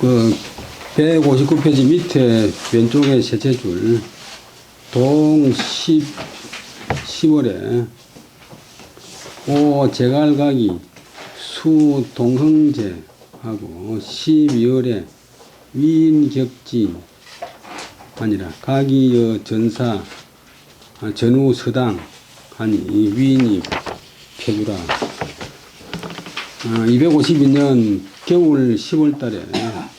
그 159페이지 밑에 왼쪽에 셋째 줄 동 10월에 오 제갈각이 수 동흥제하고 12월에 위인격지 아니라 각이여 전사 전후 서당 하니 위인이 펴주라. 252년 겨울 10월 달에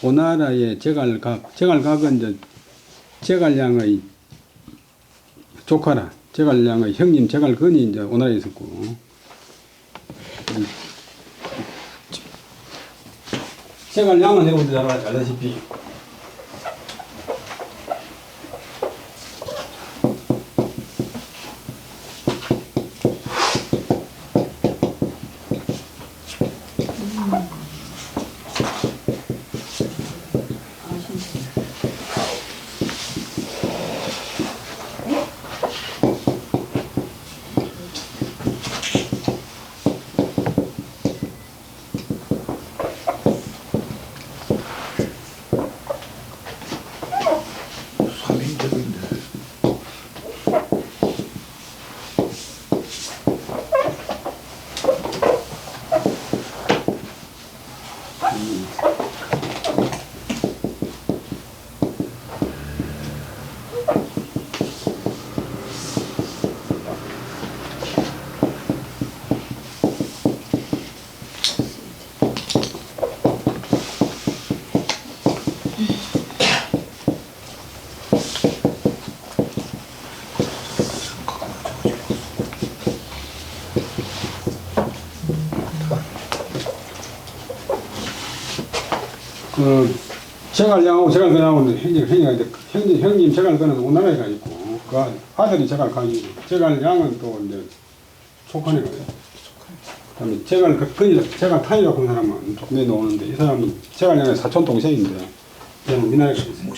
오나라의 제갈각은 이제 제갈량의 조카라. 제갈량의 형님 제갈건이 이제 오나라에 있었고, 제갈량은 여러분들 잘 알다시피 제갈량하고 제갈건하고 형님 제갈건은 오나라에 가 있고, 그 아들이 제갈각이고, 제갈량은 또 이제 촉한에 가요. 그다음에 제갈탄이라고 하는 사람은 내놓는데, 이 사람은 제갈량의 사촌 동생인데 그냥 우리나라에 가 있어요.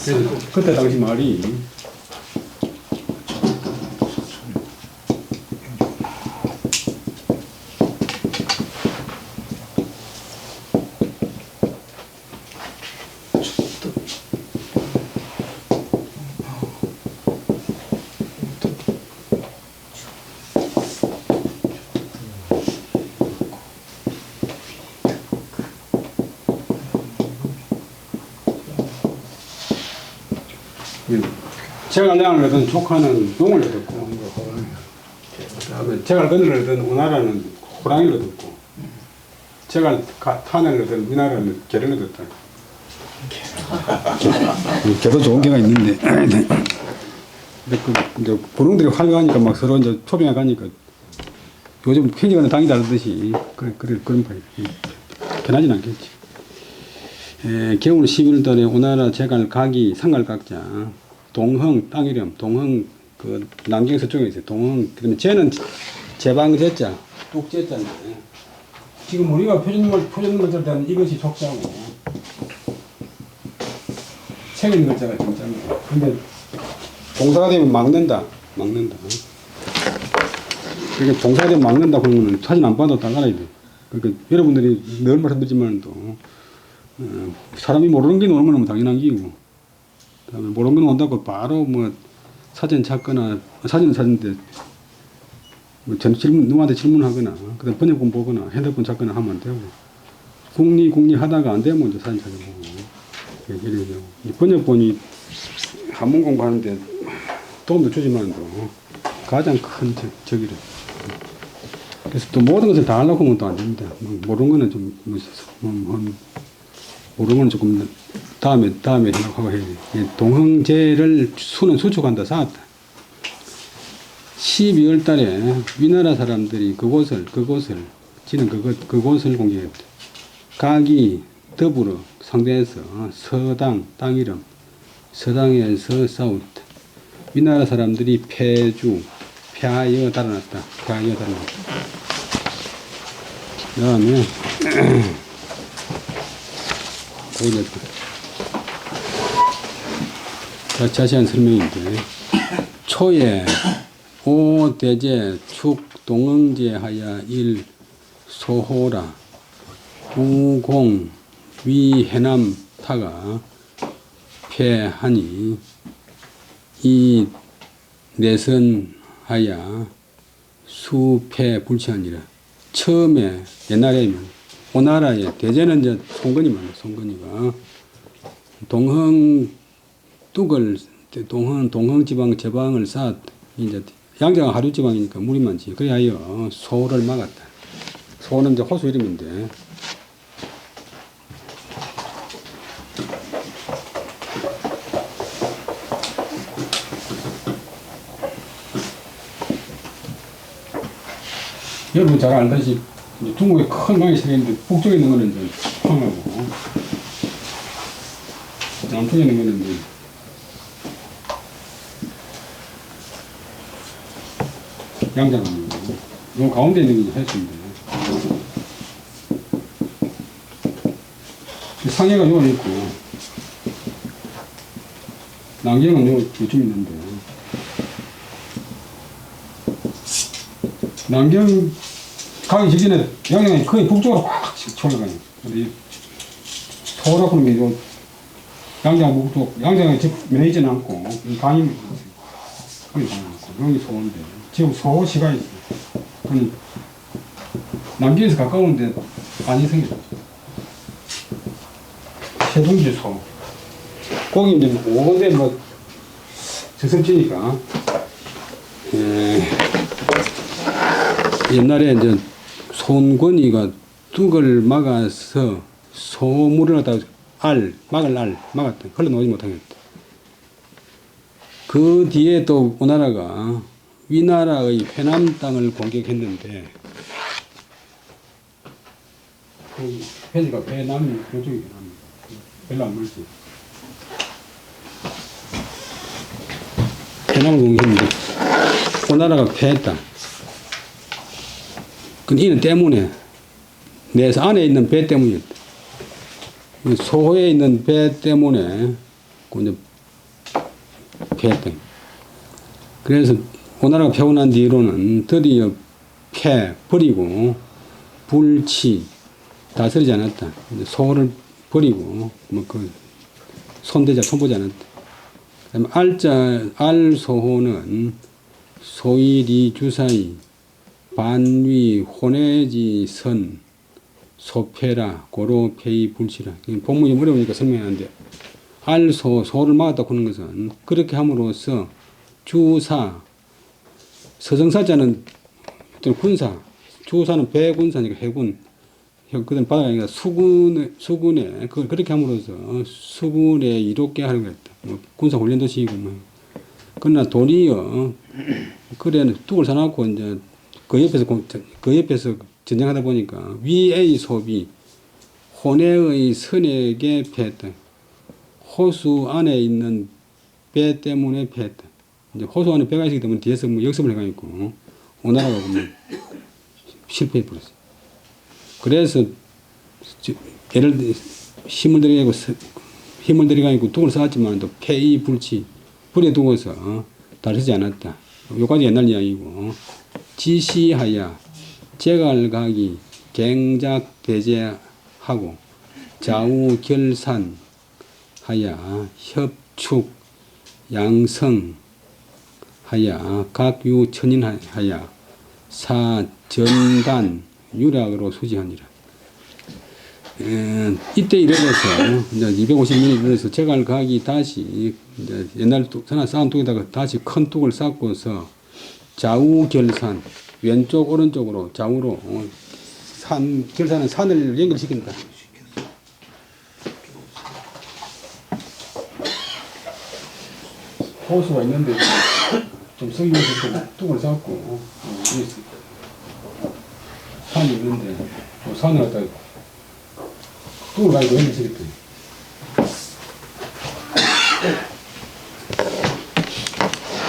그래서 그때 당시 말이 제갈량을 얻은 조카는 용을 얻었고, 그다음에 제갈건을 얻은 오나라는 호랑이를 얻었고, 제갈탄을 얻은 위나라는 개를 얻었다. 개도 좋은 개가 있는데, 근데 이제 고릉들이 활용하니까 막 서로 이제 초빙해 가니까 요즘 행정하는 당이 다르듯이 그런 파이 편하진 않겠지. 겨울 11월 달에 오나라 제갈각이 상갈각자 동흥 땅 이름 동흥 그 남경 서쪽에 있어요. 동흥. 그다음에 쟤는 제방제자 뚝제자인데, 지금 우리가 표준 글자를 이것이 속자고 책임 글자가 정자입니다. 근데 동사가 되면 막는다. 그러니까 동사가 되면 막는다 그러면 사진 안 봐도 다 알아야 돼. 그러니까 여러분들이 늘 말씀드리지만 또 사람이 모르는 게 오는 건 당연한 기고, 그다음에 모르는 건 온다고 바로 뭐 사진 찾거나 사진은 찾는데 뭐 누구한테 질문하거나 그다음 번역본 보거나 핸드폰 찾거나 하면 안 되고, 국리 하다가 안 되면 이제 사진 찾아보고 이래야 되고, 이 번역본이 한문 공부하는데 도움도 주지만도 가장 큰 적이래. 그래서 또 모든 것을 다 하려고 하면 또 안 됩니다. 모르는 거는 좀 모르는 건 조금 다음에 생각하고 해야 돼. 동흥제를 수는 수축한다 쌓았다. 12월 달에 위나라 사람들이 그곳을 공격했다. 각이 더불어 상대해서 서당 땅 이름 서당에서 싸웠다. 위나라 사람들이 패하여 달아났다. 그다음에 자세한 설명인데, 초에 오대제 축 동흥제 하야 일 소호라 우공 위 해남 타가 패하니 이 내선하야 수패 불치하니라. 처음에 옛날에는 오나라에 대제는 이제 송건이만 송건이가 동흥 지방 제방을 쌓았. 이제 양자가 하류 지방이니까 물이 많지. 그래하여 소를 막았다. 소는 이제 호수 이름인데. 여러분 잘 알다시피 중국에 큰 강이 세 개 있는데 북쪽에 있는 거는 이제 황하고 남쪽에 있는 거는 이제 양자강이고 요 가운데 있는 게 해수인데 상해가 요 있고 남경은 요쯤 있는데 남경 가기 직전에 양양이 거의 북쪽으로 확 쳐나가요. 근데 서울하고 그런 게 양양 북쪽, 양양에 집 면에 있지는 않고, 이 강이 거기 가고, 여기 서울인데, 지금 서울시가 있어요. 그건 남경에서 가까운데 많이 생겼어요. 세동지 소. 거기 이제 오건데 뭐, 저섭지니까, 옛날에 이제 손권이가 뚝을 막아서 소물을 갖다 막았다. 흘러나오지 못하겠다. 그 뒤에 또 오나라가 위나라의 회남 땅을 공격했는데, 그 회지가 회남이 그쪽이 별로 안 멀지. 회남을 공격했는데, 오나라가 패했다. 그 이는 때문에 내 안에 있는 배 때문이었다. 소호에 있는 배 때문에 이제 패했다. 그래서 오나라가 패고 난 뒤로는 드디어 버리고 불치 다스리지 않았다. 소호를 버리고 뭐 그 손보지 않았다. 그다음에 알소호는 소일이 주사이 반위 혼해지 선 소패라 고로 폐이 불치라. 본문이 좀 어려우니까 설명하는데 소를 막았다고 하는 것은 그렇게 함으로써 주사 서정사자는 어떤 군사 주사는 배군사니까 해군 그다음 바다가 아니라 수군에 그렇게 함으로써 수군에 이롭게 하려고 했다. 뭐 군사 훈련도 시키고 뭐. 그러나 도리어 그래 뚝을 사놓고 이제 그 옆에서 전쟁하다 보니까 위의 소비 혼해의 선에게 패했다. 호수 안에 있는 배 때문에 패했다. 이제 호수 안에 배가 있기 때문에 뒤에서 뭐 역습을 해가 있고 오나라가 보면 실패해 버렸어. 그래서 예를 들어 힘을 들여가지고 뚝을 쌓았지만 또 패의 불치 불에 두고서 다르지 않았다. 요까지 옛날 이야기고 지시하야 제갈각이 갱작 배제하고 좌우 결산하야 협축 양성하야 각유 천인하야 사전단 유락으로 수지하니라. 이때 이래서 이제 250년이 이래서 제갈각이 다시 이제 옛날 쌓은 뚝에다가 다시 큰 뚝을 쌓고서 좌우 결산 왼쪽 오른쪽으로 좌우로 결산은 산을 연결시킨다. 호수가 있는데 좀 서기 위해서 뚝을 쌓고 산이 있는데 산을 갖다가 뚝을 가지고 연결시켰다.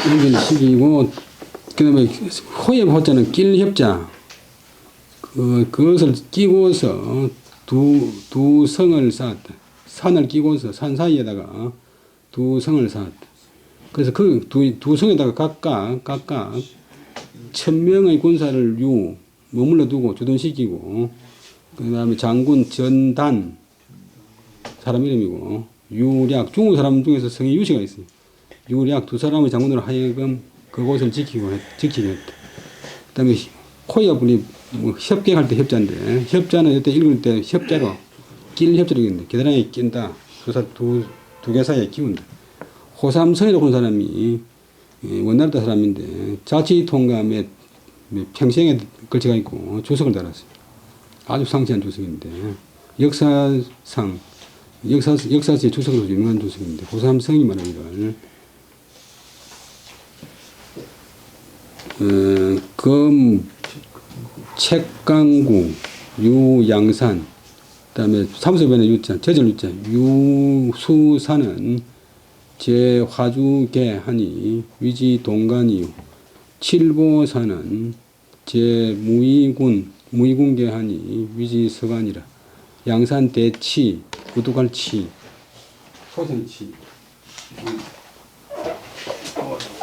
연결시키고 그 다음에 호협 호자는 낄협자 그것을 끼고서 두 성을 쌓았다. 산을 끼고서 산 사이에다가 두 성을 쌓았다. 그래서 그 두 성에다가 각각 1000명의 군사를 머물러 두고 주둔시키고 그 다음에 장군 전단 사람 이름이고, 유략, 중국 사람 중에서 성이 유씨가 있어요. 유략 두 사람의 장군으로 하여금 그곳을 지키게 했다. 그 다음에 코야분이 뭐 협객할 때 협자인데, 협자는 이때 읽을 때 협자로, 낄 협자로 읽는데, 계단에 낀다. 두 개 사이에 끼운다. 호삼선이라고 하는 사람이 원나라도 사람인데, 자치통감에 평생에 걸쳐가 있고 주석을 달았어요. 아주 상세한 주석인데, 역사에서 주석으로 유명한 주석인데, 호삼성이 말하기를, 검, 책강구, 유양산, 그 다음에 사무소변의 유자, 제절 유자, 유수산은 제화주계하니 위지동간이요. 칠보산은 무의군계하니 위지서간이라. 양산대치, 우두갈치, 소선치.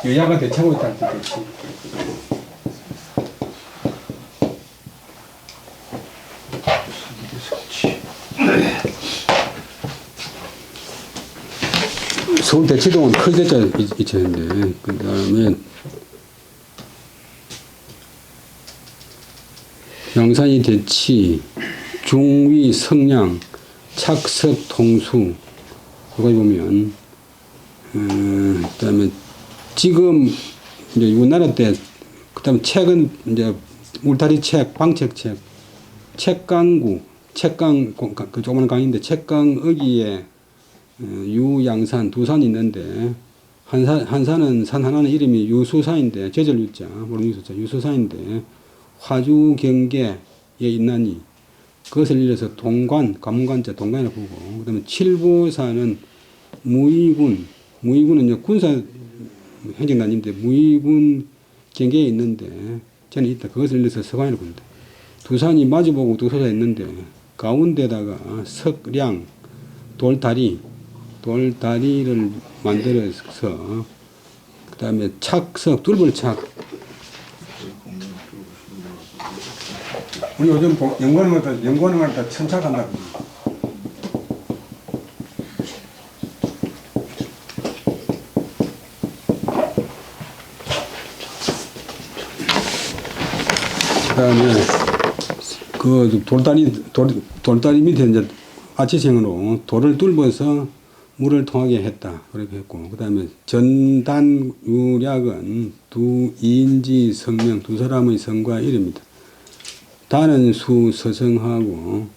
여야가 대차고 있다 할 때 대치. 서울 대치동은 클 대자 있었는데, 그 다음에 양산이 대치, 중위 성량, 착석 통수. 여기 보면, 그 다음에 지금 이제 우리나라 때, 그 다음에 책은 이제 울타리 책, 방책 책, 책강구, 그 조그마한 강인데 책강어기에 유양산 두 산이 있는데, 한 산은 산 하나는 이름이 유수산인데, 제절 유자, 모르는 유수자, 유수산인데, 화주 경계에 있나니, 그것을 일러서 동관, 관문관자 동관이라고 보고, 그 다음에 칠보산은 무의군은 이제 군사 행정단인데, 무의군 경계에 있는데, 저는 있다. 그것을 일러서 서관이라고 본다. 두 산이 마주보고 두 솟아 있는데, 가운데다가 석량, 돌다리를 만들어서, 그 다음에 착석, 뚫불착. 우리 요즘 연구하는 걸 다 천착한다고. 그 다음에, 그 돌다리 밑에 이제 아치생으로 돌을 뚫어서 물을 통하게 했다. 그렇게 했고, 그 다음에 전단 유략은 두 이인지 성명, 두 사람의 성과 이름이다. 단은 수 서성하고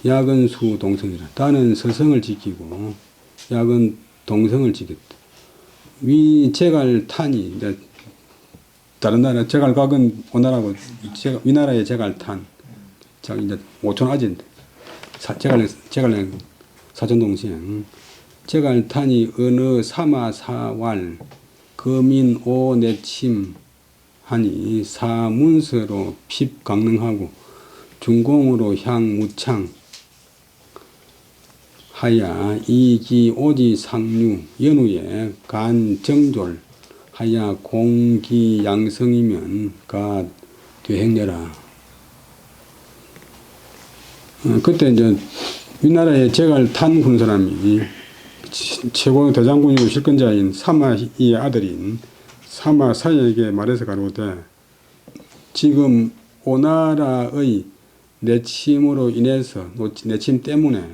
약은 수 동성이라. 단은 서성을 지키고 약은 동성을 지켰다. 위 제갈탄이 이제 다른 나라 제갈각은 오나라고 위나라의 제갈탄 이제 5촌 아재인데 제갈의 사촌동생 제갈탄이 어느 사마사왈 거민오 내침 하니 사문서로 핍 강릉하고 중공으로 향 무창 하야 이기 오지 상류 연후에 간 정졸 하야 공기 양성이면 가 되행려라. 그때 이제 위나라의 제갈 탄 군사람이 최고 대장군이고 실권자인 사마의 아들인 사마사에게 말해서 가로되 지금 오나라의 내침으로 인해서 내침 때문에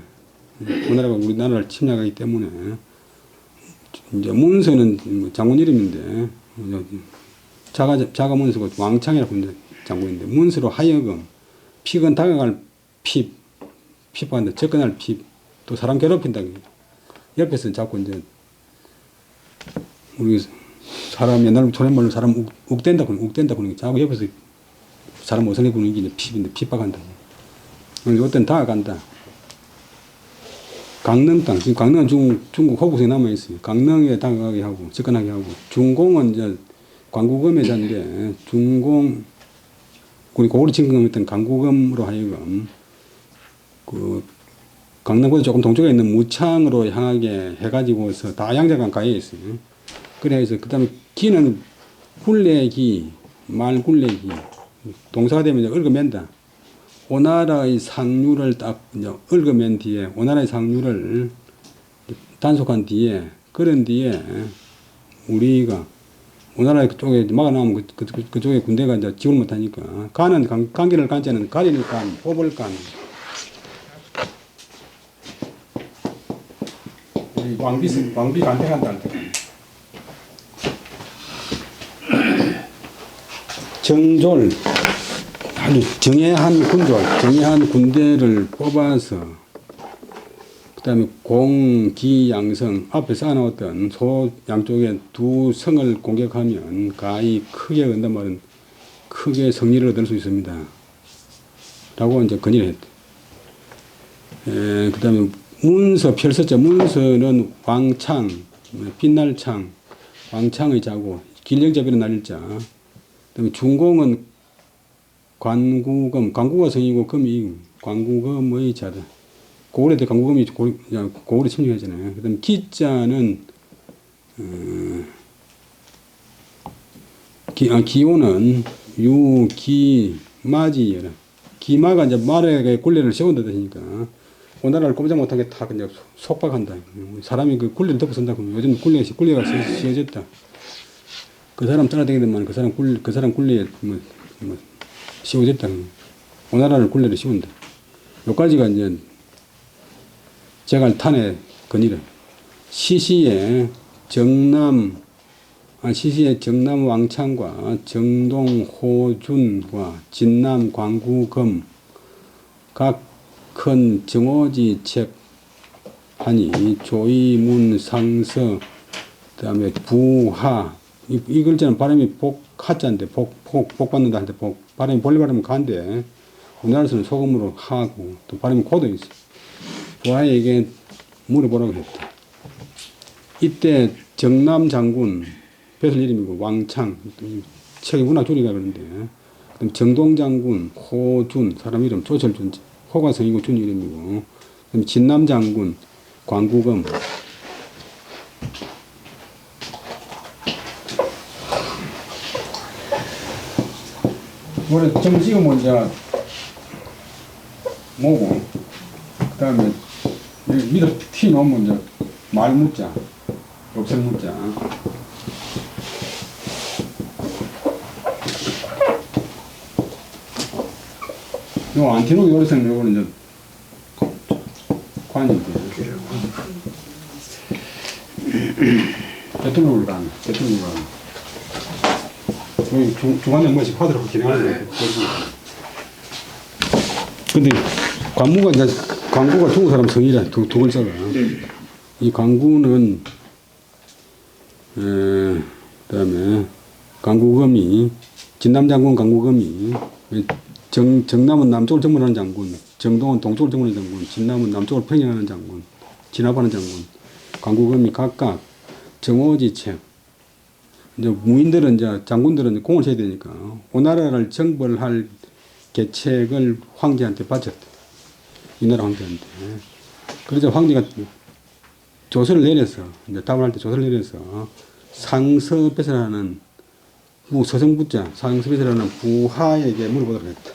오나라가 우리나라를 침략하기 때문에 이제 문서는 장군 이름인데 자가 문서고 왕창이라고 하는 장군인데 문서로 하여금 픽은 다가갈 핍한다 접근할 핍 또 사람 괴롭힌다. 옆에서 자꾸 이제 우리 사람 옛날 소련말로 사람 욱댄다 그러는 게 자꾸 옆에서 사람 어선해 부는 게 이제 핍인데 핍박한다. 그래서 어떤 다가간다. 강릉 땅 지금 강릉은 중국 호국에 남아 있어요. 강릉에 다가가게 하고 접근하게 하고 중공은 이제 광구검의 자인데 중공 우리 고구려 침공했던 광구검으로 하여금 그 강릉보다 조금 동쪽에 있는 무창으로 향하게 해가지고서 다 양자강 가에 있어요. 그래서 그 다음에 기는 굴레기, 말굴레기, 동사가 되면 이제 얽어맨다. 오나라의 상류를 딱 이제 얽어맨 뒤에 오나라의 상류를 단속한 뒤에 그런 뒤에 우리가 오나라 쪽에 막아나면 그쪽에 군대가 이제 지원을 못하니까 가는 관계를 간자는 가리니까 뽑을까 왕비 간택한다. 정졸 아주 정예한 군대를 뽑아서 그다음에 공기양성 앞에 쌓아놓았던 소 양쪽에 두 성을 공격하면 가히 크게 얻는 말은 크게 승리를 얻을 수 있습니다. 라고 이제 건의를 했대. 그다음에 문서 펼쳤죠. 문서는 왕창, 빛날창, 왕창의 자고 길령자비는 날일자. 그다음에 중공은 관구금, 관구가 성이고 금이 관구금의 자다. 고을에 대 관구금이 고을에 침략하잖아요. 그다음에 기자는 기호는 유기마지여라. 기마가 이제 말에 굴레를 세운다 뜻이니까 오나라를 꼼짝 못하게 다 그냥 속박한다. 사람이 그 굴레를 덮어 쓴다 그러면 요즘 굴레가 씌워졌다. 그 사람 따라다니더만 그 사람 굴레에 씌워졌다. 오나라를 굴레를 씌운다. 요까지가 이제 제갈탄의 건의를. 시시에 정남 왕창과 정동 호준과 진남 광구검 각 큰 정오지 책하니 조이문 상서 그다음에 부하 이 글자는 발음이 복하자인데 복 받는다 할 때 발음이 본래 발음은 가인데 우리나라에서는 소금으로 하고 또 발음이 고도 있어요. 부하에게 물어보라고 했다. 이때 정남 장군 뺏을 이름이고 왕창 책이 문학 줄이가 그러는데 그다음 정동 장군 호준 사람 이름 조철준 호가 성이고 준 이름이고 그다음 진남 장군 광구검 원래 정식은 먼저 뭐고 그다음에 밑에 티 놓으면 이제 말묻자 욕설묻자 요 안티노 요리성 요거는 이제 관이 돼요. 대통령을 가는 여기 중간에 한 번씩 화들하고 진행하는 거예요. 근데 광구가 중국 사람 성이라 두 글자가 이 광구는 그다음에 광구검이 진남장군 광구검이 정남은 남쪽을 정문하는 장군, 정동은 동쪽을 정문하는 장군, 진남은 남쪽을 평양하는 장군, 진압하는 장군, 광구검이 각각 정오지책. 이제 무인들은 이제 장군들은 공을 쳐야 되니까 오나라를 정벌할 계책을 황제한테 바쳤다. 이 나라 황제한테. 그래서 황제가 조서를 내려서 이제 답을 할 때 조서를 내려서 상서배설하는 서성부자 상서배설하는 부하에게 물어보도록 했다.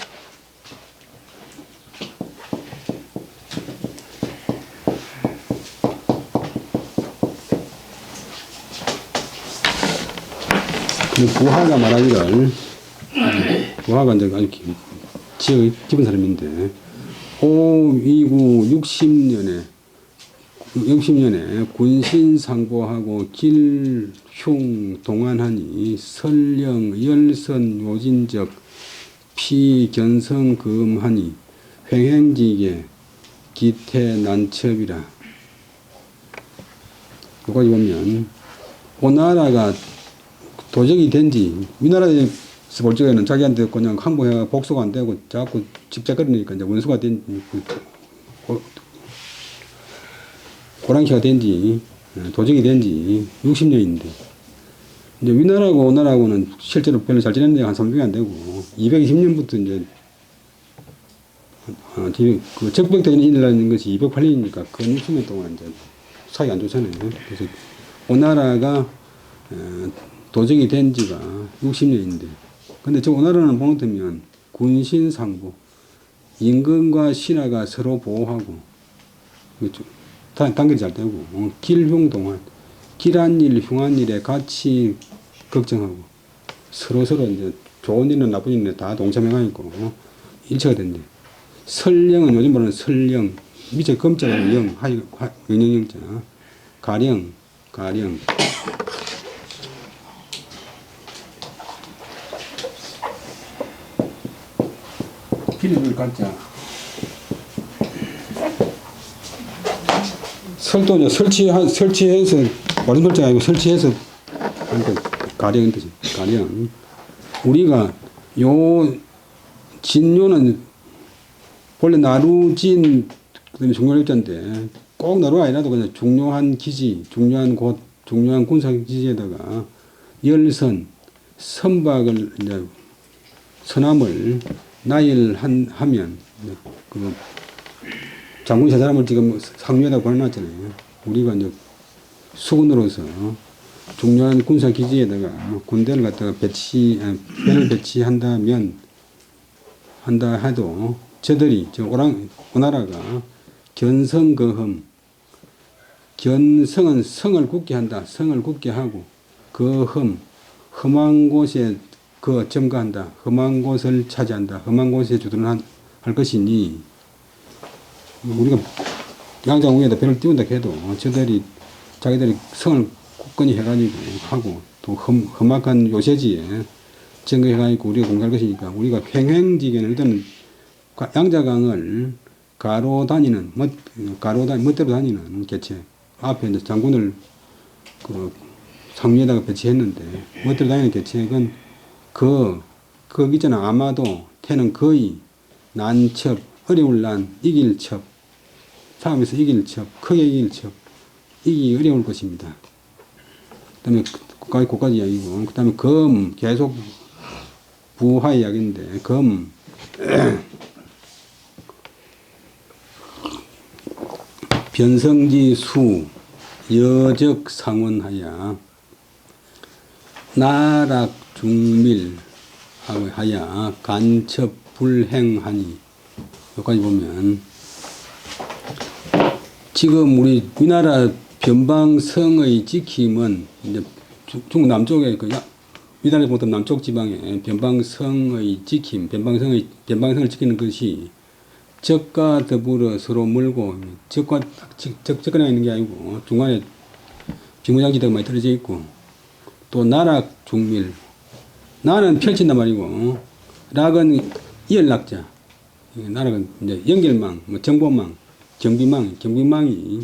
부하가 말하기를 부하가 이제 아주 지역의 깊은 사람인데 오위구 60년에 군신상보하고 길흉 동안하니 설령 열선 요진적 피견성금하니 횡행지게 기태난첩이라. 여기까지 보면 오나라가 도적이 된지 우리나라에서 볼 적에는 자기한테 그냥 항복해가 복수가 안 되고 자꾸 집착거리니까 이제 원수가 된 고랑시가 된지 도적이 된지 60년인데 이제 우리나라하고 오나라하고는 실제로 별로 잘 지내는 데가 한 300이 안 되고 220년부터 이제 그 적벽대전이 일어나는 것이 208년이니까 그 60년 동안 이제 사이가 안 좋잖아요. 그래서 오나라가 도적이 된 지가 60년인데 근데 저 오나라는 보는 때면 군신상부 임금과 신하가 서로 보호하고 단결이 잘 되고 길흉동안 길한 일 흉한 일에 같이 걱정하고 서로 이제 좋은 일은 나쁜 일은 다 동참해가 있고 일체가 된대. 설령은 요즘 말하는 설령 밑에 검자가 영 영영영자 가령 길을 갖자. 설도 이제 설치해서 바른 설자가 아니고 설치해서 그러니까 가령 뜻이 가령 우리가 요 진요는 원래 나루진 그다음에 중요일자인데 꼭 나루가 아니라도 그냥 중요한 기지, 중요한 곳, 중요한 군사 기지에다가 열선, 선박을 이제 선함을 나열하면 그 장군 세 사람을 지금 상류에다 보내놨잖아요. 우리가 이제 수군으로서 중요한 군사 기지에다가 군대를 갖다가 배를 배치한다면 한다 해도 저들이 오나라가 견성거흠 견성은 성을 굳게 한다. 성을 굳게 하고 거흠 험한 곳에 점거한다. 험한 곳을 차지한다. 험한 곳에 주둔을 할 것이니 우리가 양장 위에다 배를 띄운다 해도 저들이 자기들이 성을 굳건히 해가지고 하고 또 험악한 요새지에 점거해가지고 우리가 공격할 것이니까 우리가 횡행지견을 일단은 양자강을 멋대로 다니는 개체 앞에 이제 장군을 그 상류에다가 배치했는데 멋대로 다니는 개체는 있잖아. 아마도 태는 거의 난첩 어려울 난 이길 첩 싸움에서 이길 첩 크게 이길 첩 이기 어려울 것입니다. 그 다음에 고까지 이야기고 그 다음에 검 계속 부하 이야기인데 검 변성지 수 여적 상원하야 나락 중밀 하야 간첩 불행하니 여기까지 보면 지금 우리 우리나라 변방성의 지킴은 이제 중국 남쪽에 우리나라 보통 남쪽 지방에 변방성의 지킴, 변방성을 지키는 것이 적과 더불어 서로 물고 적거나 있는 게 아니고 중간에 비무장지대가 많이 떨어져 있고 또 나락 중밀 나는 펼친단 말이고 락은 이열락자 나락은 이제 연결망, 정보망, 경비망이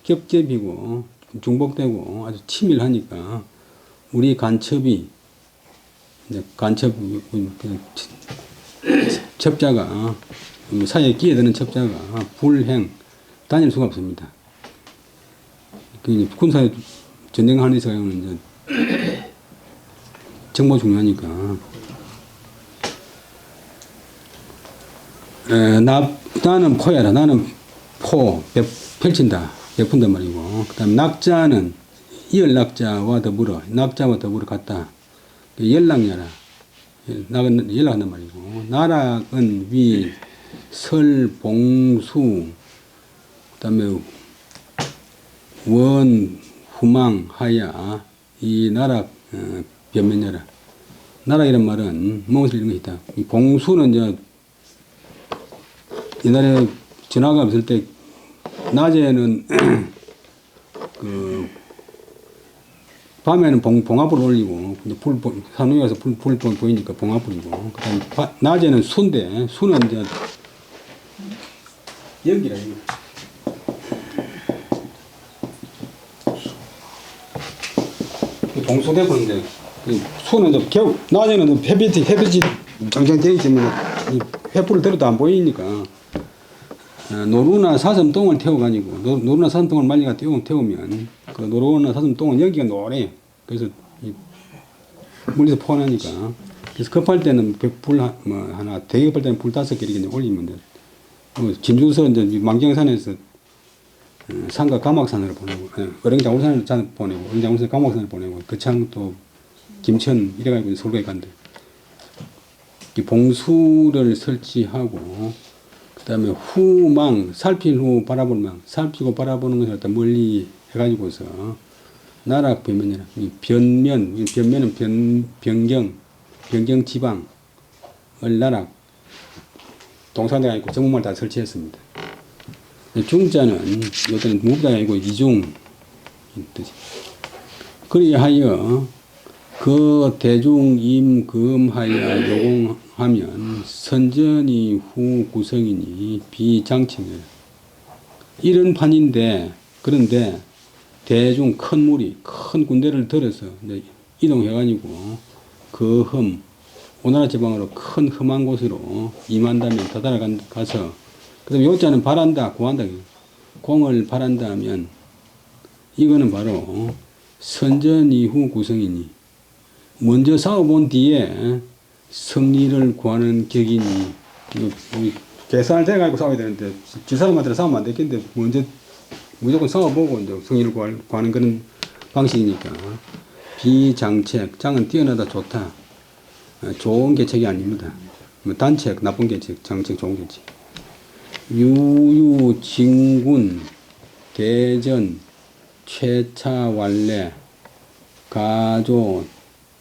겹겹이고 중복되고 아주 치밀하니까 우리 간첩이 이제 첩자가 사이에 끼어드는 첩자가 불행 다닐 수가 없습니다. 군사 전쟁하는 데서는 이제 정보 중요하니까 나는 포야라. 나는 펼친다. 베푼단 말이고 그 다음 낙자는 이열낙자와 더불어 같다. 열낙야라. 낙은 연락한단 말이고 나락은 위 설봉수 그 다음에 원 후망 하야 이 나락 변면야라. 나락이란 말은 무엇을 이런 게 있다. 이 봉수는 이제 옛날에 전화가 없을 때 낮에는 밤에는 봉합을 올리고 산 위에 가서 불 보이니까 봉합불이고 그다음 낮에는 수인데 수는 이제 연기라 이거. 동수대포인데 수는 이제 낮에는 햇빛이 장장 되기 때문에 횃불을 들어도 안 보이니까 노루나 사슴똥을 태워가지고 노루나 사슴똥을 말리가 태우면 그 노루나 사슴똥은 연기가 노래. 그래서 물에서 포환하니까 그래서 급할 때는 불 하나 되게 급할 때는 불 5개 이렇게 올리면 돼. 진주서 이제 망경산에서 산과 감악산으로 보내고 어령장울산을 보내고 어령장울산 감악산을 보내고 거창 또 김천 이래가지고 서울에 간대. 이 봉수를 설치하고 그다음에 후망 살핀 후 바라보는 망 살피고 바라보는 것을 갖다 멀리 해가지고서 나락 변면이라 이 변면은 변경 지방을 나락 동사대가 있고 정문말 다 설치했습니다. 중자는 요때는 무부다가 아니고 이중 뜻이. 그리하여 그 대중 임금하여 요공하면 선전이 후 구성이니 비장칭이라. 이런 판인데 그런데 대중 큰 무리 큰 군대를 들어서 이제 이동해가지고 그 흠 오나라 지방으로 큰 험한 곳으로 임한다면 다다라가서 그다음에 요자는 바란다 구한다 공을 바란다 하면 이거는 바로 선전 이후 구성이니 먼저 싸워본 뒤에 승리를 구하는 격이니 계산을 돼가지고 싸워야 되는데 지 사람한테 싸우면 안 되겠는데 먼저 무조건 싸워보고 이제 승리를 구하는 그런 방식이니까 비장책 장은 뛰어나다 좋다 좋은 계책이 아닙니다. 단책 나쁜 계책 장책 좋은 계책 유유 진군 대전 최차완례 가조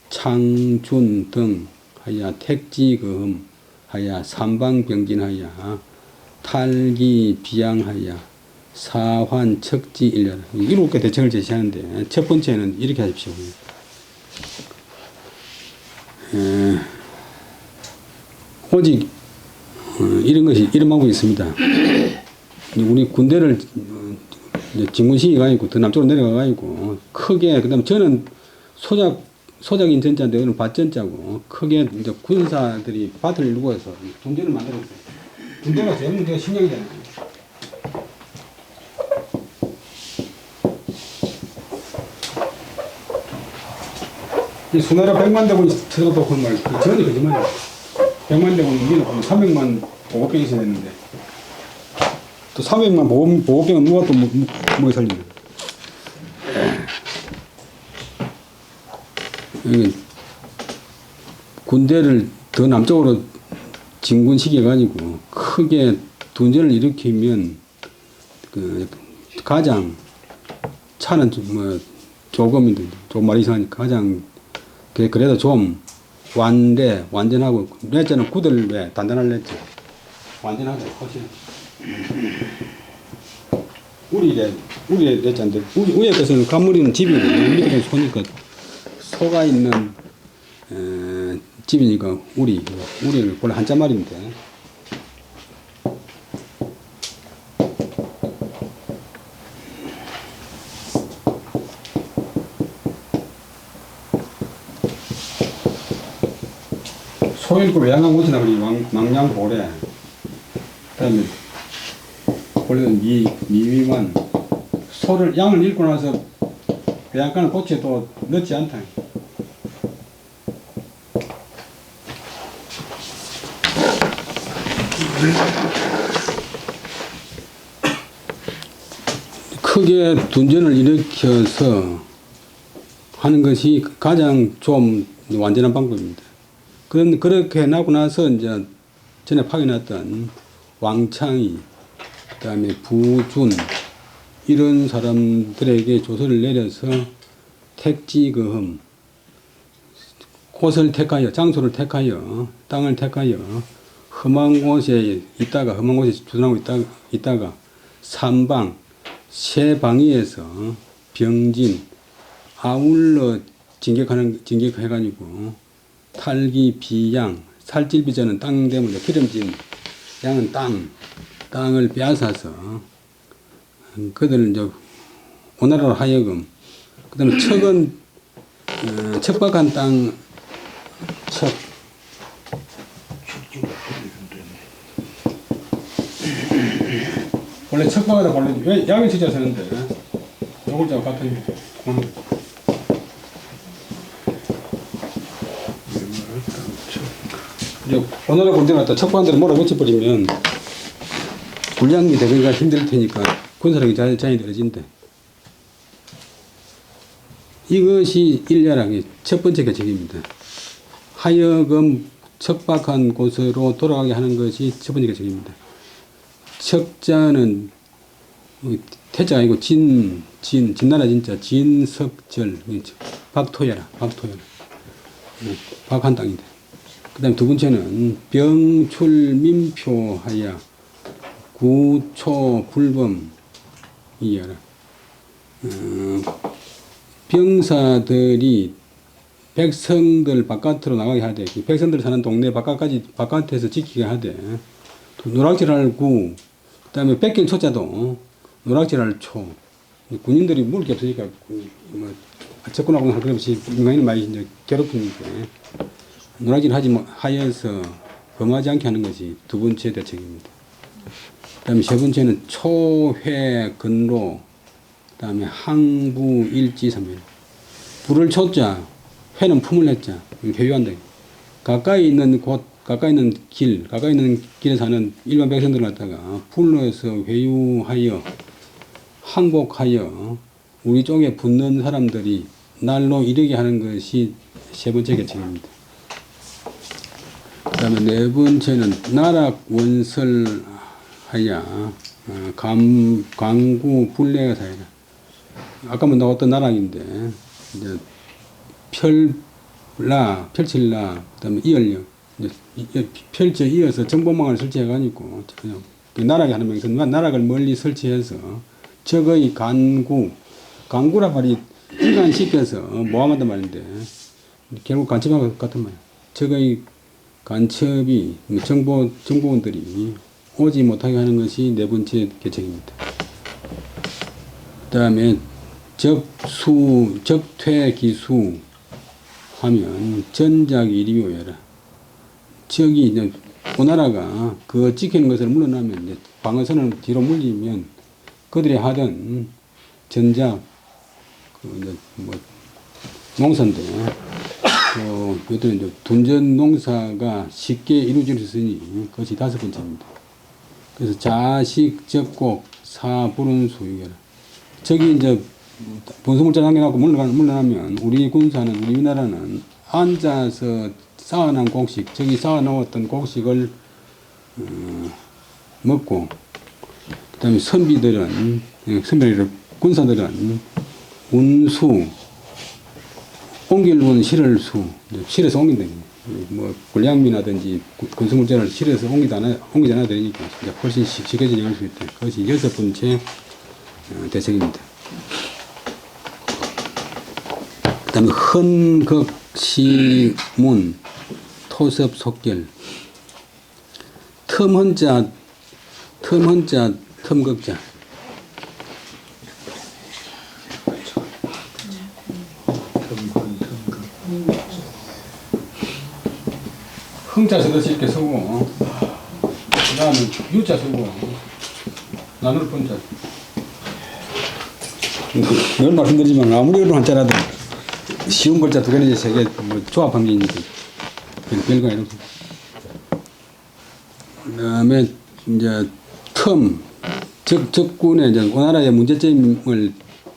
창준 등 하여 택지금 하여 삼방병진하여 탈기 비양하여 사환 척지 일렬 7개 대책을 제시하는데 첫 번째는 이렇게 하십시오. 오직 이런 것이 이런 방법이 있습니다. 우리 군대를 진군시키 가지고 더 남쪽으로 내려가 가지고 크게 그다음 저는 소작인 전자인데 오늘 밭전자고 크게 이제 군사들이 밭을 이루어서 군대를 만들었어요. 군대가 제일 내가 신경이잖아요. 이 수나라 100만 대군이 쳐도 그런 말 전혀 거짓말이야. 100만 대군이 이기는 300만 보급병이 있어야 되는데 또 300만 보급병은 누가 또 뭐에 살리냐. 군대를 더 남쪽으로 진군시켜가지고 크게 둔전을 일으키면 그 가장 차는 뭐 조금 말이 이상하니까 가장 그래도 좀 완전하고 넷째는 구들 왜 단단할 넷째 완전하게 훨씬 우리 넷째인데 위에 것은 간무리는 집이고 밑에 소니까 소가 있는 집이니까 우리를 원래 한자말인데 소일고 외양간 곳이나 우리 망량고래 그다음에 원래는 미위만 소를 양을 잃고 나서 외양간을 고치에 또 넣지 않다. 크게 둔전을 일으켜서 하는 것이 가장 좀 완전한 방법입니다. 그렇게 나고 나서 이제 전에 파견했던 왕창이 그다음에 부준 이런 사람들에게 조서를 내려서 택지금 곳을 택하여 장소를 택하여 땅을 택하여 험한 곳에 있다가 험한 곳에 주둔하고 있다가 삼방 세 방위에서 병진 아울러 진격해가지고 탈기 비양 살찔비자는 땅 때문에 기름진 양은 땅을 빼앗아서 그들을 이제 오나라로 하여금 그다음에 척은 척박한 땅 원래 척박하다 원래 양이 진짜 쓰는데 요걸 제가 같은 오나라 군대가 갖다 척박한 데를 몰아붙여버리면 군량이 되기가 힘들 테니까 군사력이 자연히 떨어진대. 이것이 일야락의 첫 번째 계책입니다. 하여금 척박한 곳으로 돌아가게 하는 것이 첫 번째 계책입니다. 척자는 태자가 아니고 진나라 진짜 진석절 박토야라 박한 땅인데. 그 다음에 두 번째는 병출민표하야 구초불범이여라. 병사들이 백성들 바깥으로 나가게 하되, 백성들 사는 동네 바깥에서 지키게 하되, 노락질할 구, 그 다음에 뺏길 초자도 노락질할 초. 군인들이 물을 게 없으니까, 접근하거나 할 것 없이 민간인을 많이 이제 괴롭히니까, 노락질 하여서 범하지 않게 하는 것이 두 번째 대책입니다. 그 다음에 세 번째는 초회 근로, 그 다음에 항부 일지 삼일. 불을 쳤자, 회는 품을 했자, 회유한다. 가까이 있는 길에 사는 일반 백성들 갖다가 불러서 회유하여, 항복하여, 우리 쪽에 붙는 사람들이 날로 이르게 하는 것이 세 번째 계책입니다. 그 다음에 네 번째는 나락 원설하야, 강구 불례가 사회라. 아까 나왔던 나락인데, 이제 펼칠라, 그 다음에 이을령, 펼쳐 이어서 정보망을 설치해가지고, 그 나락에 하는 명에서 나락을 멀리 설치해서, 적의 간구라 말이 일관시켜서 모함한단 말인데, 결국 간첩하고 같은 말이야. 적의 간첩이, 정보원들이 오지 못하게 하는 것이 네 번째 계책입니다. 그 다음에 적퇴기수 하면 전작이리오여라. 적이 이제 오나라가 그 지키는 것을 물러나면 이제 방어선을 뒤로 물리면 그들이 하던 전작 이제 농사인데 이것들은 이제 둔전 농사가 쉽게 이루어질 수 있으니 그것이 다섯 번째입니다. 그래서 자식 적곡 사불은 소유여라. 적이 이제 분수물자 남겨놓고 물러나면 우리 군사는, 우리 나라는 앉아서 쌓아놓은 곡식, 적이 쌓아놓았던 곡식을 먹고, 그 다음에 군사들은 운수, 옮길군 실을수, 실에서 옮긴다. 군량미라든지 군수물자를 실에서 옮기지 않아야 되니까 훨씬 쉽게 진행할 수 있다. 그것이 여섯 번째 대책입니다. 그 다음에 헌극시문 토섭속결 텀헌자 텀극자 흥자 쓰듯이 이렇게 쓰고 그 다음에 유자 쓰고 나눌 분자. 늘 말씀드리지만 아무리 어려운 한자라도 쉬운 글자 두 개는 세 개 조합한 게 있는데 별거 아니고. 그다음에 이제 적군의 이제 오나라의 문제점을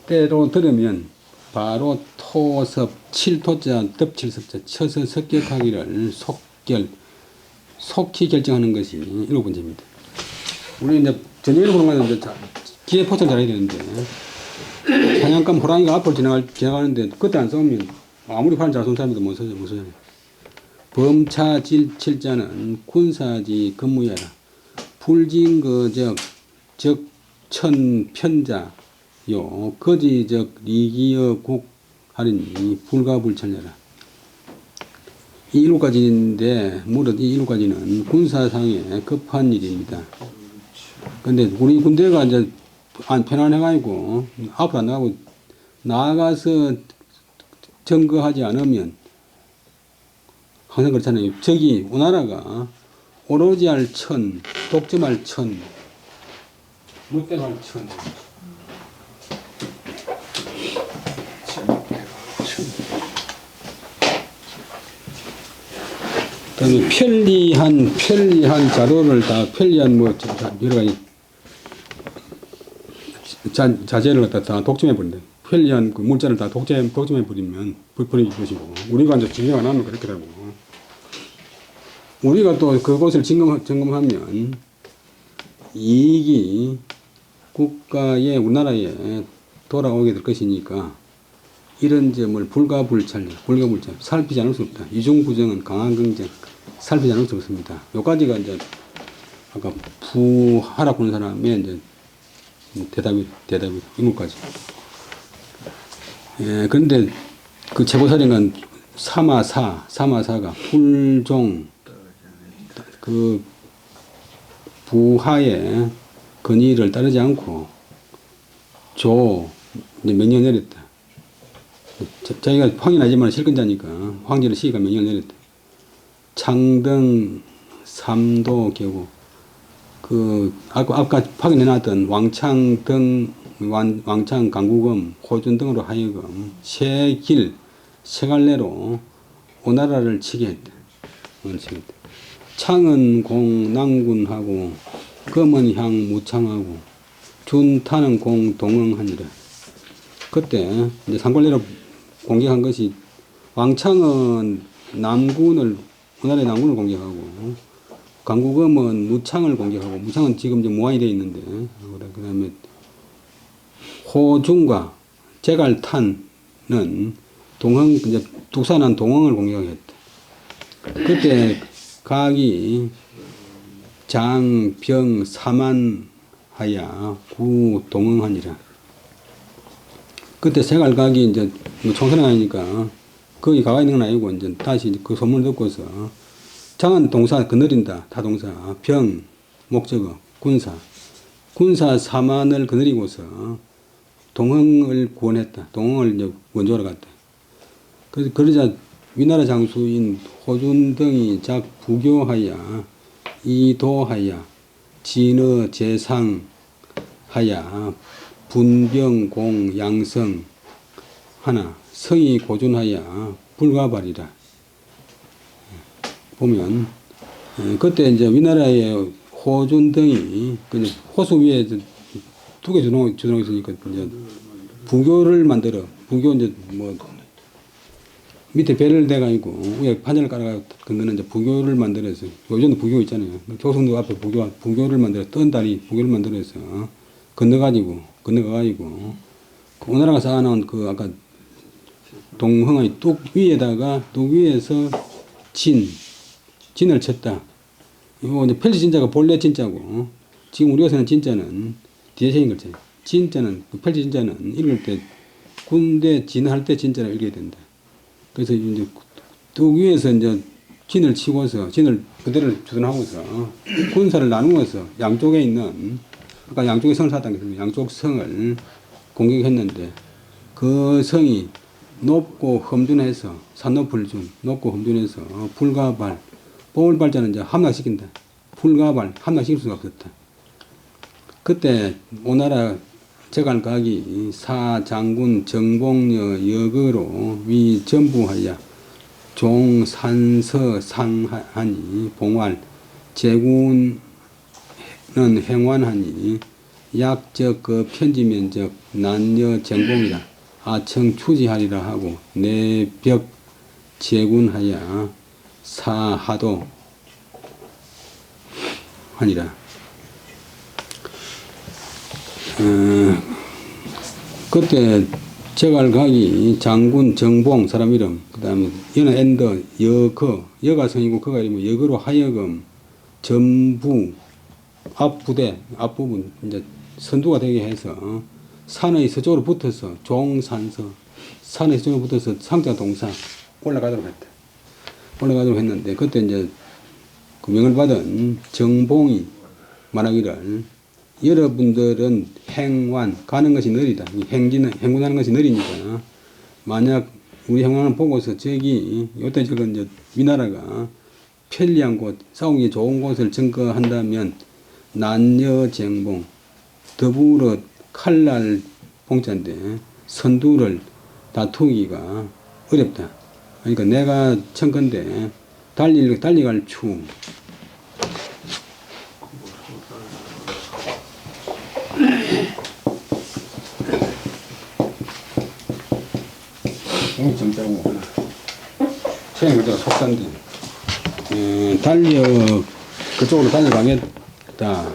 때로 들으면 바로 토섭 칠토자 덮칠섭자 쳐서 습격하기를 속히 결정하는 것이 일곱 번째입니다. 우리 이제 전쟁을 보는 거는 이제 기회 포착 잘해야 되는데. 사냥감 호랑이가 앞으로 지나가는데 그때 안 싸우면 아무리 활 잘 쏜 사람도 못 서잖아요. 범차칠자는 군사지 근무야라. 불진거적 적천편자요 거지적 리기여국 하리니 불가불천야라. 이 일곱 가지인데 무릇 이 일곱 가지는 군사상의 급한 일입니다. 근데 우리 군대가 이제 편안해가지고 앞으로 안 나가고 나가서 점거하지 않으면 항상 그렇잖아요. 적이 오나라가 오로지 할 천, 독점할 천, 멋대로 할 천. 그다음에 편리한 자료를 다 편리한 여러 가지 자재를 갖다 독점해 버린다. 편리한 그 물자를 다 독점해 버리면 버리기 것이고 우리가 이제 진행 안 하면 그렇게 되고 우리가 또 그것을 점검하면 이익이 국가에 우리나라에 돌아오게 될 것이니까 이런 점을 불가불찰 살피지 않을 수 없다. 이중부정은 강한 긍정 살피지 않을 수 없습니다. 요까지가 이제 아까 부하라고 하는 사람의 이제 대답이 이거까지. 예, 그런데 그 최고사령관 사마사가 불종 그 부하의 건의를 따르지 않고 이제 명령을 내렸다. 자기가 확인하지만 실권자니까 황제를 시기가 명령을 내렸다. 창등 삼도 계고 그 아까 확인해놨던 왕창 강구금 호준 등으로 하여금 세 갈래로 오나라를 치게 했다. 창은 공 낭군하고 금은 향 무창하고 준타는 공 동응하니라. 그때 이제 상관례로 공격한 것이 왕창은 우리나라의 남군을 공격하고 강구금은 무창을 공격하고 무창은 지금 이제 무한이 되어 있는데 그 다음에 호중과 제갈탄은 이제 둑산한 동흥을 공격했다. 그때 각이 장, 병, 사만하야 구 동흥하니라. 그때 세갈각이 이제 총선을 하니까 거기 가가 있는 건 아니고 이제 다시 그 소문을 듣고서 장은 동사 거느린다 타동사 병 목적어 군사 사만을 거느리고서 동흥을 구원했다. 동흥을 이제 원조하러 갔다. 그래서 그러자 위나라 장수인 호준 등이 작 부교하야 이도하야 진어 재상하야 분병공 양성 하나 성이 고준하야 불가발이라. 보면 그때 이제 위나라의 호준 등이 호수 위에 두 개 주동하고 있으니까 이제 부교를 만들어 부교 이제 뭐 밑에 배를 대가지고 위에 판자를 깔아가 건너는 이제 부교를 만들어서 요즘도 부교 있잖아요. 조선도 앞에 부교를 만들어 뜬 다리 부교를 만들어서 건너가가지고 오나라가 쌓아놓은 그 아까 동흥의 뚝 위에서 진을 쳤다. 이거 이제 펠리 진자가 본래 진자고 지금 우리가 쓰는 진자는 뒤에 생긴 글자. 진자는 그 펠리 진자는 읽을 때 군대 진할 때 진자를 읽어야 된다. 그래서 이제 뚝 위에서 이제 진을 치고서 진을 그대로 주둔하고서 군사를 나누어서 양쪽에 있는 아까 양쪽에 성을 쌓았다는 게 양쪽 성을 공격했는데 그 성이 높고 험준해서 산높을준 높고 험준해서 불가발 보물발자는 이제 함락시킨다. 불가발 함락시킬 수가 없었다. 그때 오나라 제갈각이 사장군 정봉여 역으로 위전부하여 종산서 상하니 봉활 제군은 행완하니 약적 그 편지면적 난여 정봉이라 아청 추지하리라 하고 내벽 제군하여 사하도 하니라. 그때 제갈각이 장군 정봉 사람 이름 그 다음에 여는 엔더 여가 성이고 그가 이름은 역으로 하여금 전부 앞부분 이제 선두가 되게 해서 산의 서쪽으로 붙어서 종산서 산의 서쪽으로 붙어서 상자 동사 올라가도록 했는데 그때 이제 그 명을 받은 정봉이 말하기를 여러분들은 행완 가는 것이 느리다. 행군하는 것이 느리니까 만약 우리 행완을 보고서 저기 이때 저건 이제 위나라가 편리한 곳 싸우기 좋은 곳을 점거한다면 난여쟁봉 더불어 칼날 봉자인데 선두를 다투기가 어렵다. 그러니까 내가 청건데 달리갈 추 정자고 최근 그저 속산데 그쪽으로 달려가겠다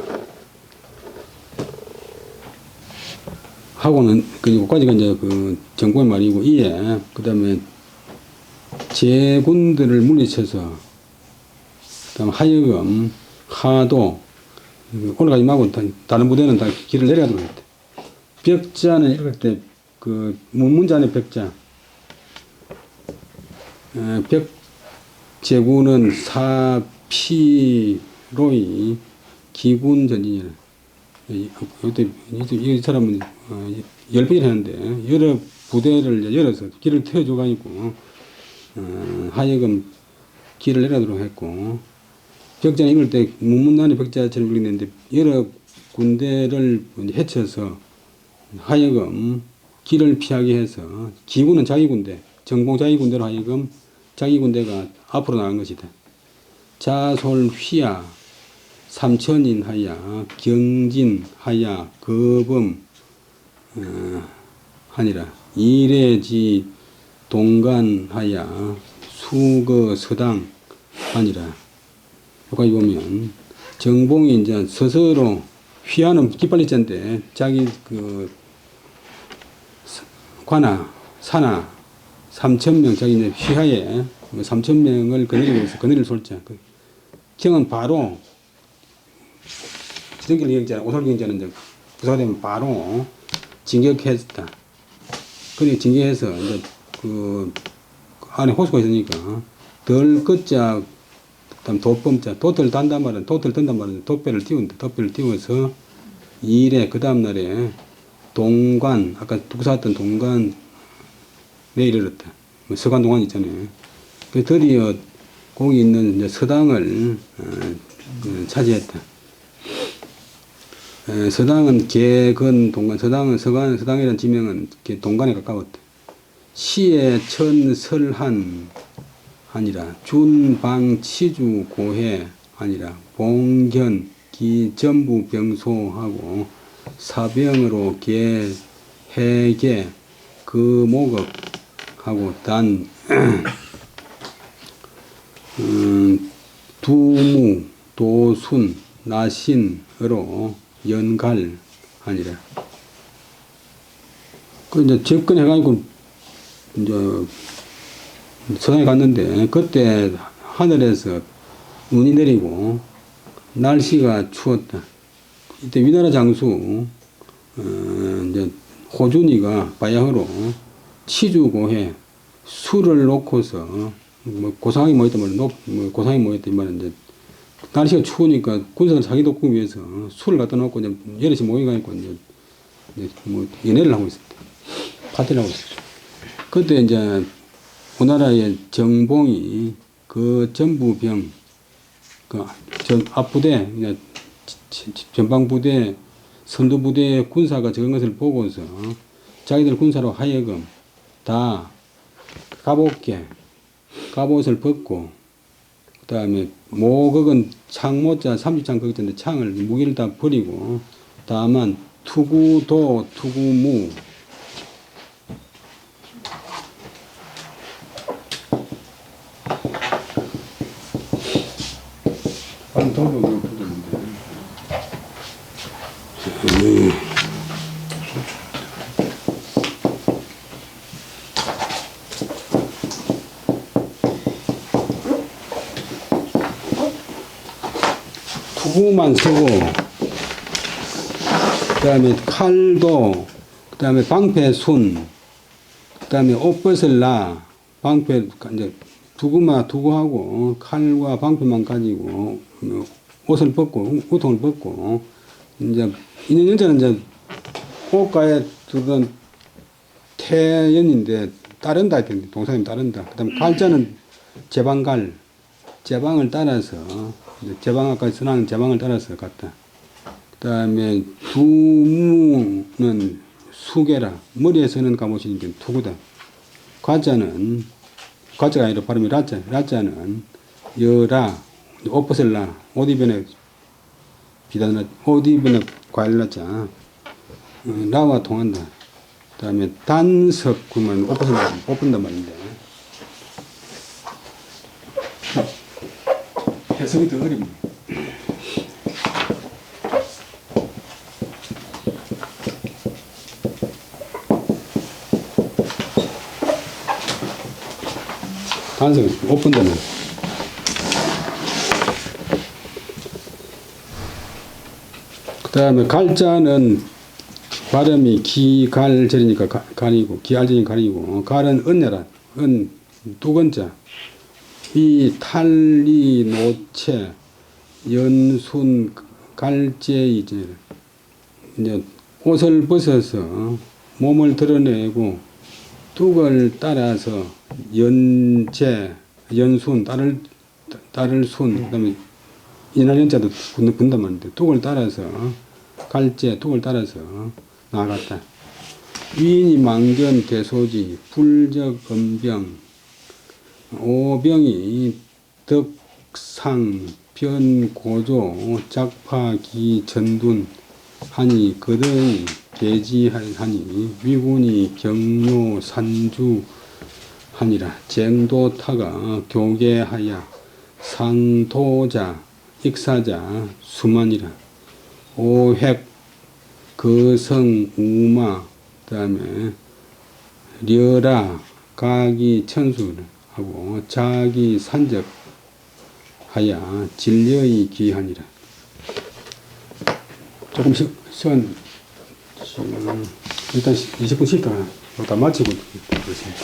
하고는 그까지가 이제 그 정보의 말이고, 이에 그 다음에 제군들을 물리쳐서 그다음 하여금 하도 올라가지 말고 다른 부대는 다 길을 내려가도록 했대. 벽자는 읽을 때 그 문문자 안에 벽자, 벽제구는 사피로이 기군 전진이라. 이때 이 사람은 10번이나 했는데 여러 부대를 열어서 길을 트여줘 가지고 하여금 길을 내려도록 했고, 벽자는 읽을 때 문문란의 벽자처럼 읽는데 여러 군대를 해쳐서 하여금 길을 피하게 해서, 기군은 자기 군대, 정봉 자기 군대로 하여금 자기 군대가 앞으로 나간 것이다. 자솔휘야 삼천인하야 경진하야 거범 하니라. 이래지 동간하야 수거서당 하니라. 여기까지 보면 정봉이 이제 스스로, 휘하는 깃발리자인데 자기 그 관아 산하 3,000명 자기 이제 휘하에 3,000명을 거느리고 있어. 거느릴 솔자. 경은 바로 지정길 경자, 오솔 경자는 이제 부사가 되면 바로 진격했다. 그래 진격해서 이제 그 안에 호수가 있으니까 덜 끝자, 그다음 돛범자, 돛을 단단 말은 돛을 든단 말은 돛배를 띄운다. 돛배를 띄워서 이래 그 다음 날에 동관, 아까 두사했던 동관에 이르렀다. 서관 동관 있잖아요. 그 드디어 거기 있는 이제 서당을 차지했다. 서당은 개근 동관, 서당이라는 지명은 동관에 가까웠다. 시에 천설한 아니라 준방 치주 고해 아니라 봉견 기전부 병소하고 사병으로 개 해계 금옥업하고 단 두무 도순 나신으로 연갈 아니라. 그 이제 접근해가지고 이제 서당에 갔는데 그때 하늘에서 눈이 내리고 날씨가 추웠다. 이때 위나라 장수 이제 호준이가 바야흐로 치주고해 술을 놓고서 뭐 고상하게 모였단 말이야. 고상하게 모였단 말이야. 이제 날씨가 추우니까 군사를 자기 돕기 위해서 술을 갖다 놓고 이제 여럿이 모여가지고 이제 뭐 연애를 하고 있었다. 파티를 하고 있었다. 그때 이제 우리나라의 정봉이 그 전부병, 그 앞부대, 전방부대, 선두부대 군사가 적은 것을 보고서 자기들 군사로 하여금 다 갑옷을 벗고, 그 다음에 모극은 창모자 30창 거기인데 창을 무기를 다 버리고, 다만 투구도 투구무 투구만 쓰고, 그 다음에 칼도, 그 다음에 방패순, 그 다음에 옷벗을 나, 방패, 이제 투구하고 칼과 방패만 가지고 옷을 벗고, 우통을 벗고, 이제, 인연 연자는 이제 옷가에 두던 태연인데, 따른다 했더니, 동사님 따른다. 그 다음에 갈자는 제방을 따라서, 제방 아까 선하는 제방을 따라서 갔다. 그 다음에 두무는 수계라, 머리에 서는 갑옷이 투구다. 과자가 아니라 발음이 라자는 여라, 옷벗을 나, 옷 입에는 비단라, 옷 입에는 과일 라자, 라와 통한다. 그 다음에 단석, 그러면 옷벗을 못 본단 말인데. 해석이 더 어렵네. 단성 5분 되면. 그 다음에 갈자는 발음이 기갈절이니까 갈이고, 기알절이 갈이고, 갈은 은야라, 두 번째. 이 탈리 노체 연순 갈제 이제 옷을 벗어서 몸을 드러내고 뚝을 따라서 연제 연순 따를 순 그다음에 이날 연자도 분단 말인데 뚝을 따라서 갈제 뚝을 따라서 나아갔다. 위인이 망견 대소지 불적 음병 오병이 덕상 변고조 작파기 전둔 하니 그등이 계지하니 위군이 경로 산주 하니라. 쟁도타가 교계하야 상도자 익사자 수만이라. 오획 거성 우마 그다음에 려라 가기 천수를 하고 자기 산적 하야 진려의 기하니라. 조금 시간 일단 20분 쉬다가 다 마치고 그렇습니다.